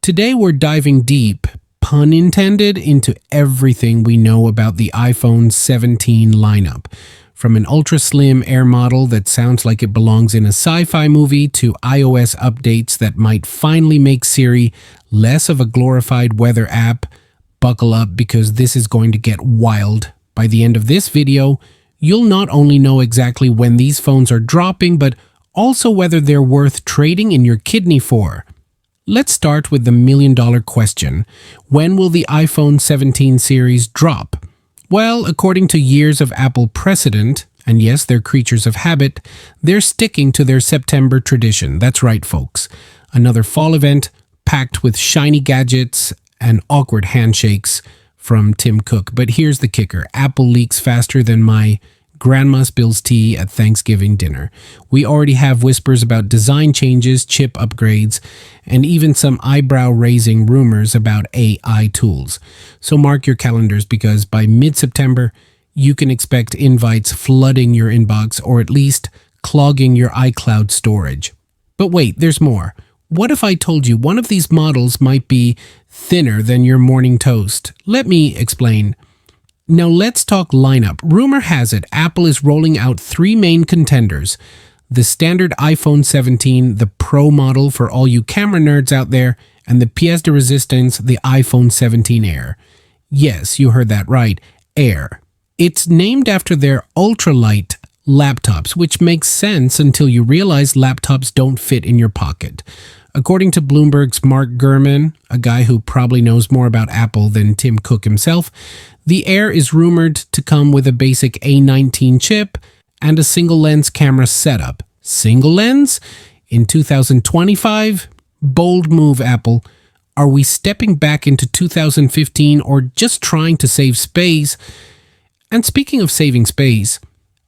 Today we're diving deep, pun intended, into everything we know about the iPhone 17 lineup. From an ultra-slim Air model that sounds like it belongs in a sci-fi movie to iOS updates that might finally make Siri less of a glorified weather app. Buckle up because this is going to get wild. By the end of this video, you'll not only know exactly when these phones are dropping, but also whether they're worth trading in your kidney for. Let's start with the million-dollar question. When will the iPhone 17 series drop? Well, according to years of Apple precedent, and yes, they're creatures of habit, they're sticking to their September tradition. That's right, folks. Another fall event packed with shiny gadgets and awkward handshakes from Tim Cook. But here's the kicker. Apple leaks faster than my grandma spills tea at Thanksgiving dinner. We already have whispers about design changes, chip upgrades, and even some eyebrow-raising rumors about AI tools. So mark your calendars because by mid-September, you can expect invites flooding your inbox or at least clogging your iCloud storage. But wait, there's more. What if I told you one of these models might be thinner than your morning toast? Let me explain. Now let's talk lineup. Rumor has it Apple is rolling out three main contenders. The standard iPhone 17, the Pro model for all you camera nerds out there, and the pièce de résistance, the iPhone 17 Air. Yes, you heard that right, Air. It's named after their ultralight laptops, which makes sense until you realize laptops don't fit in your pocket. According to Bloomberg's Mark Gurman, a guy who probably knows more about Apple than Tim Cook himself, the Air is rumored to come with a basic A19 chip and a single-lens camera setup. Single lens? In 2025? Bold move, Apple. Are we stepping back into 2015 or just trying to save space? And speaking of saving space,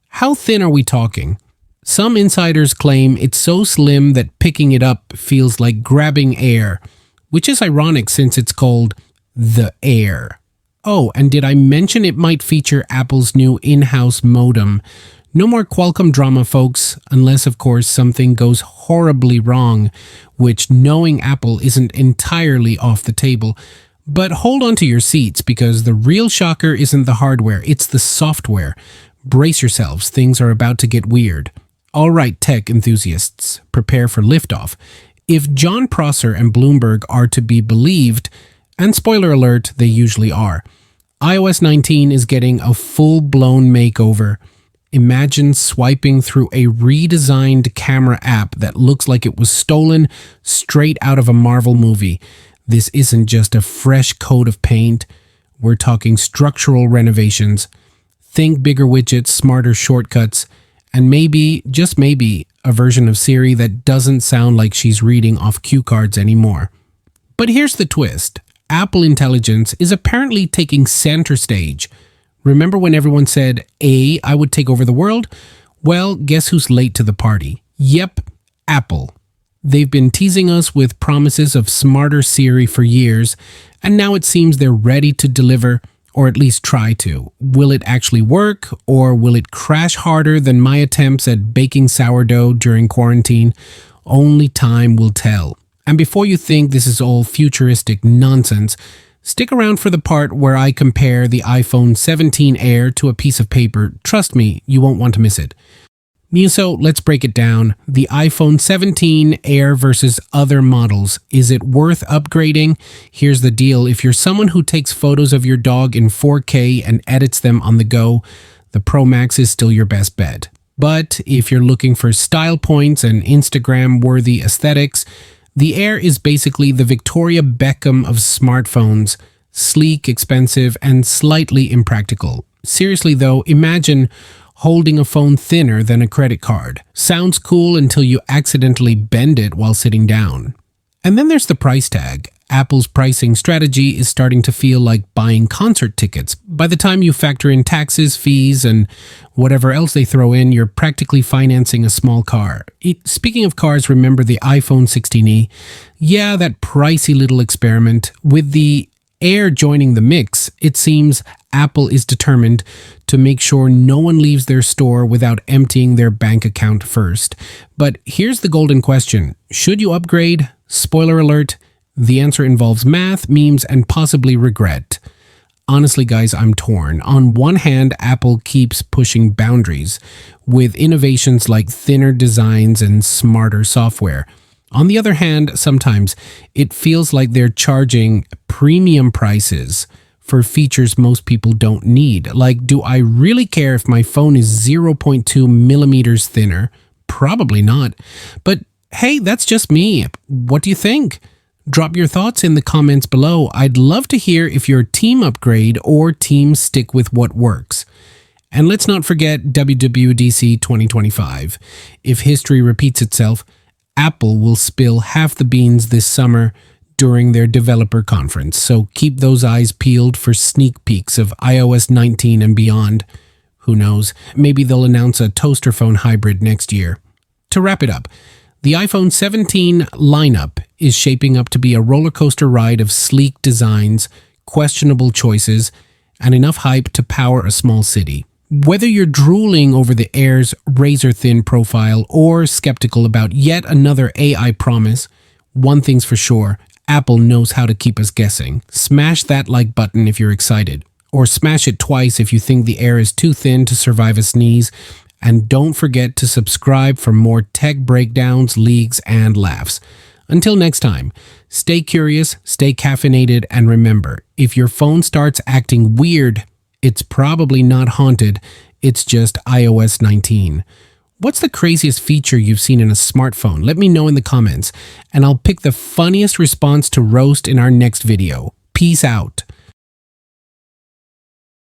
how thin are we talking? Some insiders claim it's so slim that picking it up feels like grabbing air, which is ironic since it's called the Air. Oh, and did I mention it might feature Apple's new in-house modem? No more Qualcomm drama, folks, unless, of course, something goes horribly wrong, which knowing Apple isn't entirely off the table. But hold on to your seats because the real shocker isn't the hardware, it's the software. Brace yourselves, things are about to get weird. All right, tech enthusiasts, prepare for liftoff. If John Prosser and Bloomberg are to be believed, and spoiler alert, they usually are, iOS 19 is getting a full-blown makeover. Imagine swiping through a redesigned camera app that looks like it was stolen straight out of a Marvel movie. This isn't just a fresh coat of paint. We're talking structural renovations. Think bigger widgets, smarter shortcuts, and maybe, just maybe, a version of Siri that doesn't sound like she's reading off cue cards anymore. But here's the twist. Apple Intelligence is apparently taking center stage. Remember when everyone said, I would take over the world? Well, guess who's late to the party? Yep, Apple. They've been teasing us with promises of smarter Siri for years, and now it seems they're ready to deliver, or at least try to. Will it actually work, or will it crash harder than my attempts at baking sourdough during quarantine? Only time will tell. And before you think this is all futuristic nonsense, stick around for the part where I compare the iPhone 17 Air to a piece of paper. Trust me, you won't want to miss it. So let's break it down. The iPhone 17 Air versus other models. Is it worth upgrading? Here's the deal. If you're someone who takes photos of your dog in 4K and edits them on the go, the Pro Max is still your best bet. But if you're looking for style points and Instagram-worthy aesthetics, the Air is basically the Victoria Beckham of smartphones. Sleek, expensive, and slightly impractical. Seriously though, imagine holding a phone thinner than a credit card. Sounds cool until you accidentally bend it while sitting down. And then there's the price tag. Apple's pricing strategy is starting to feel like buying concert tickets. By the time you factor in taxes, fees, and whatever else they throw in, you're practically financing a small car. Speaking of cars, remember the iPhone 16e? Yeah, that pricey little experiment. With the Air joining the mix, it seems Apple is determined to make sure no one leaves their store without emptying their bank account first. But here's the golden question. Should you upgrade? Spoiler alert, The answer involves math, memes, and possibly regret. Honestly, guys, I'm torn. On one hand, Apple keeps pushing boundaries with innovations like thinner designs and smarter software. On the other hand, sometimes it feels like they're charging premium prices for features most people don't need. Like, do I really care if my phone is 0.2 millimeters thinner? Probably not. But hey, that's just me. What do you think? Drop your thoughts in the comments below. I'd love to hear if you're team upgrade or team stick with what works. And let's not forget WWDC 2025. If history repeats itself, Apple will spill half the beans this summer during their developer conference. So keep those eyes peeled for sneak peeks of iOS 19 and beyond. Who knows? Maybe they'll announce a toaster phone hybrid next year. To wrap it up, the iPhone 17 lineup is shaping up to be a roller coaster ride of sleek designs, questionable choices, and enough hype to power a small city. Whether you're drooling over the Air's razor-thin profile or skeptical about yet another AI promise, one thing's for sure, Apple knows how to keep us guessing. Smash that like button if you're excited, or smash it twice if you think the Air is too thin to survive a sneeze. And don't forget to subscribe for more tech breakdowns, leaks, and laughs. Until next time, stay curious, stay caffeinated, and remember, if your phone starts acting weird, it's probably not haunted, it's just iOS 19. What's the craziest feature you've seen in a smartphone? Let me know in the comments, and I'll pick the funniest response to roast in our next video. Peace out.